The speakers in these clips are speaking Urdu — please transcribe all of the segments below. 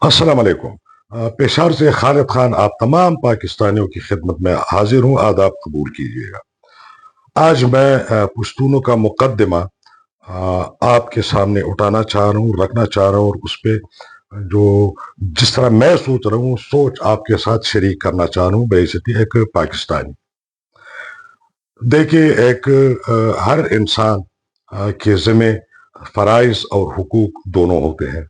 السلام علیکم۔ پشاور سے خالد خان آپ تمام پاکستانیوں کی خدمت میں حاضر ہوں، آداب قبول کیجیے گا۔ آج میں پشتونوں کا مقدمہ آپ کے سامنے اٹھانا چاہ رہا ہوں، رکھنا چاہ رہا ہوں، اور اس پہ جو جس طرح میں سوچ رہا ہوں سوچ آپ کے ساتھ شریک کرنا چاہ رہا ہوں بے ایک پاکستانی۔ دیکھیے، ایک ہر انسان کے ذمہ فرائض اور حقوق دونوں ہوتے ہیں۔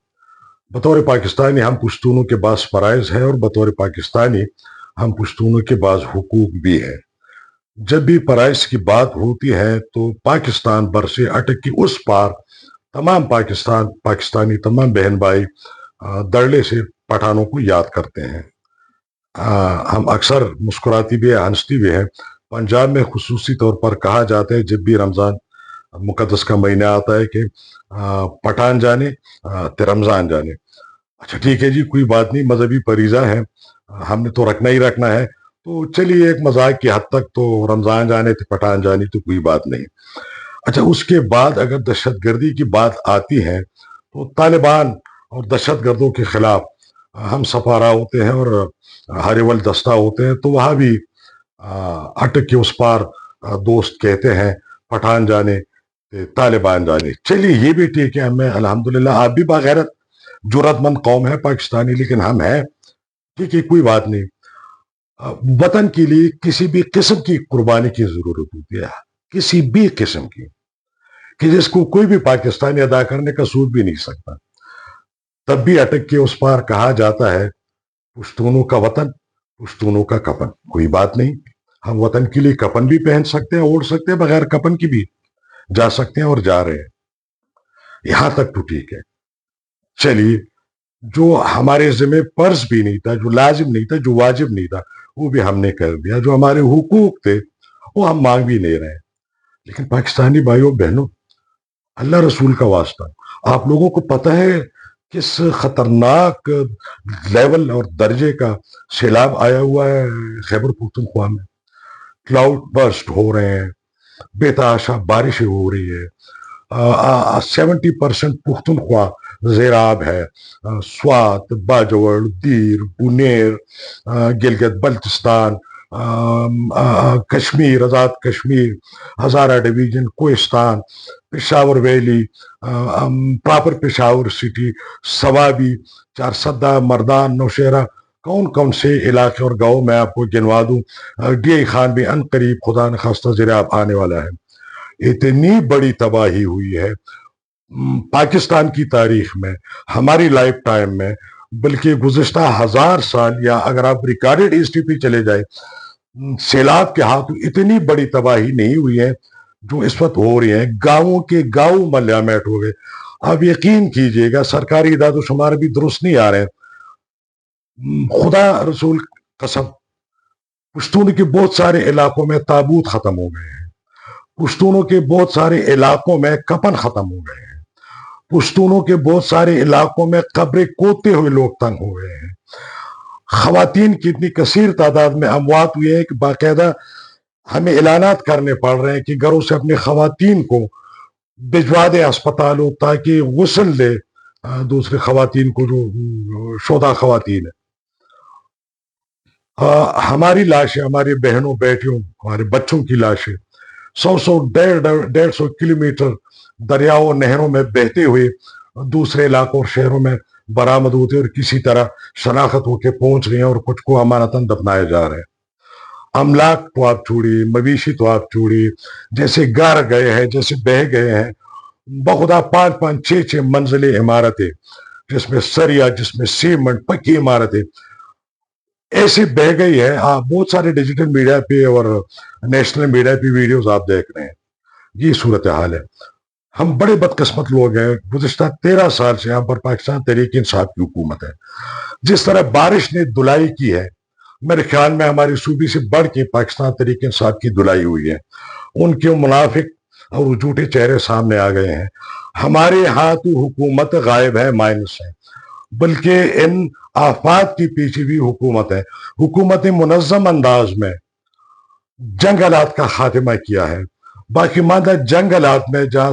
بطور پاکستانی ہم پشتونوں کے بعض فرائض ہیں، اور بطور پاکستانی ہم پشتونوں کے بعض حقوق بھی ہیں۔ جب بھی فرائض کی بات ہوتی ہے تو پاکستان بر سے اٹک کی اس پار تمام پاکستانی تمام بہن بھائی دڑلے سے پٹھانوں کو یاد کرتے ہیں۔ ہم اکثر مسکراتی بھی ہیں، ہنستی بھی ہیں۔ پنجاب میں خصوصی طور پر کہا جاتا ہے جب بھی رمضان مقدس کا مہینہ آتا ہے کہ پٹھان جانے تے رمضان جانے۔ اچھا ٹھیک ہے جی، کوئی بات نہیں، مذہبی فریضہ ہے، ہم نے تو رکھنا ہی رکھنا ہے، تو چلیے ایک مذاق کی حد تک تو رمضان جانے تھے پٹھان جانی تو کوئی بات نہیں۔ اچھا، اس کے بعد اگر دہشت گردی کی بات آتی ہے تو طالبان اور دہشت گردوں کے خلاف ہم سپارہ ہوتے ہیں اور ہاریول دستہ ہوتے ہیں، تو وہاں بھی اٹک کے اس پار دوست کہتے ہیں پٹھان جانے طالبان جانے۔ چلیے یہ بھی ٹھیک ہے، ہمیں الحمدللہ آپ بھی باغیرت جرات مند قوم ہے پاکستانی، لیکن ہم ہیں ٹھیک ہے، کوئی بات نہیں۔ وطن کے لیے کسی بھی قسم کی قربانی کی ضرورت ہوتی ہے، کسی بھی قسم کی، کہ جس کو کوئی بھی پاکستانی ادا کرنے کا سوچ بھی نہیں سکتا۔ تب بھی اٹک کے اس پار کہا جاتا ہے پشتونوں کا وطن، پشتونوں کا کفن۔ کوئی بات نہیں، ہم وطن کے لیے کفن بھی پہن سکتے ہیں، اوڑھ سکتے ہیں، بغیر کفن کی بھی جا سکتے ہیں اور جا رہے ہیں، یہاں تک تو ٹھیک ہے۔ چلیے، جو ہمارے ذمہ فرض بھی نہیں تھا، جو لازم نہیں تھا، جو واجب نہیں تھا، وہ بھی ہم نے کر دیا۔ جو ہمارے حقوق تھے وہ ہم مانگ بھی نہیں رہے۔ لیکن پاکستانی بھائیوں بہنوں، اللہ رسول کا واسطہ، آپ لوگوں کو پتہ ہے کس خطرناک لیول اور درجے کا سیلاب آیا ہوا ہے خیبر پختونخوا میں؟ کلاؤڈ برسٹ ہو رہے ہیں، بے تحاشا بارشیں ہو رہی ہے، 70% پختونخوا زیر آب ہے۔ Swat, Bajaur, Dir, Buner, Gilgit Baltistan, Kashmir, Azad Kashmir, Hazara division, Kohistan, Peshawar valley, proper Peshawar city, Swabi, Charsadda, Mardan, Nowshera, کون کون سے علاقے اور گاؤں میں آپ کو گنوا دوں۔ ڈی آئی خان بھی ان قریب خدا نخواستہ زیر آب آنے والا ہے۔ اتنی بڑی تباہی ہوئی ہے پاکستان کی تاریخ میں، ہماری لائف ٹائم میں، بلکہ گزشتہ 1000 سال، یا اگر آپ ریکارڈڈ ہسٹری پہ چلے جائیں، سیلاب کے ہاتھ اتنی بڑی تباہی نہیں ہوئی ہے جو اس وقت ہو رہی ہے۔ گاؤں کے گاؤں ملیامیٹ ہو گئے۔ آپ یقین کیجئے گا، سرکاری اعداد و شمار بھی درست نہیں آ رہے ہیں، خدا رسول قسم، پشتون کے بہت سارے علاقوں میں تابوت ختم ہو گئے ہیں، پشتونوں کے بہت سارے علاقوں میں کفن ختم ہو گئے ہیں، پشتونوں کے بہت سارے علاقوں میں قبریں کوتے ہوئے لوگ تنگ ہو گئے ہیں۔ خواتین کی اتنی کثیر تعداد میں اموات ہوئی ہے کہ باقاعدہ ہمیں اعلانات کرنے پڑ رہے ہیں کہ گھروں سے اپنے خواتین کو بھجوا دیں اسپتالوں تاکہ غسل دے دوسرے خواتین کو، جو شودا خواتین ہیں۔ ہماری لاشیں، ہماری بہنوں بیٹیوں، ہمارے بچوں کی لاشیں 100 کلومیٹر دریاؤں نہروں میں بہتے ہوئے دوسرے علاقوں اور شہروں میں برآمد ہوتے اور کسی طرح شناخت ہو کے پہنچ رہی ہیں، اور کچھ کو امانتاً دفنائے جا رہے ہیں۔ املاک تو آپ چھوڑیے، مویشی تو آپ چھوڑیے، جیسے گھر گئے ہیں، جیسے بہہ گئے ہیں، بخدا 5 6 منزلیں عمارتیں، جس میں سریا، جس میں سیمنٹ، پکی عمارتیں ایسے بہ گئی ہے۔ بہت سارے ڈیجیٹل میڈیا پہ اور نیشنل میڈیا پہ ویڈیوز آپ دیکھ رہے ہیں، یہ صورتحال ہے۔ ہم بڑے بدقسمت لوگ ہیں، گزشتہ 13 سال سے یہاں پر پاکستان تحریک انصاف کی حکومت ہے۔ جس طرح بارش نے دلائی کی ہے، میرے خیال میں ہماری صوبے سے بڑھ کے پاکستان تحریک انصاف کی دلائی ہوئی ہے۔ ان کے منافق اور جھوٹے چہرے سامنے آ گئے ہیں۔ ہمارے ہاں تو حکومت غائب ہے، مائنس ہے، بلکہ ان آفات کے پیچھے بھی حکومت ہے۔ حکومت نے منظم انداز میں جنگلات کا خاتمہ کیا ہے، باقی ماندہ جنگلات میں جہاں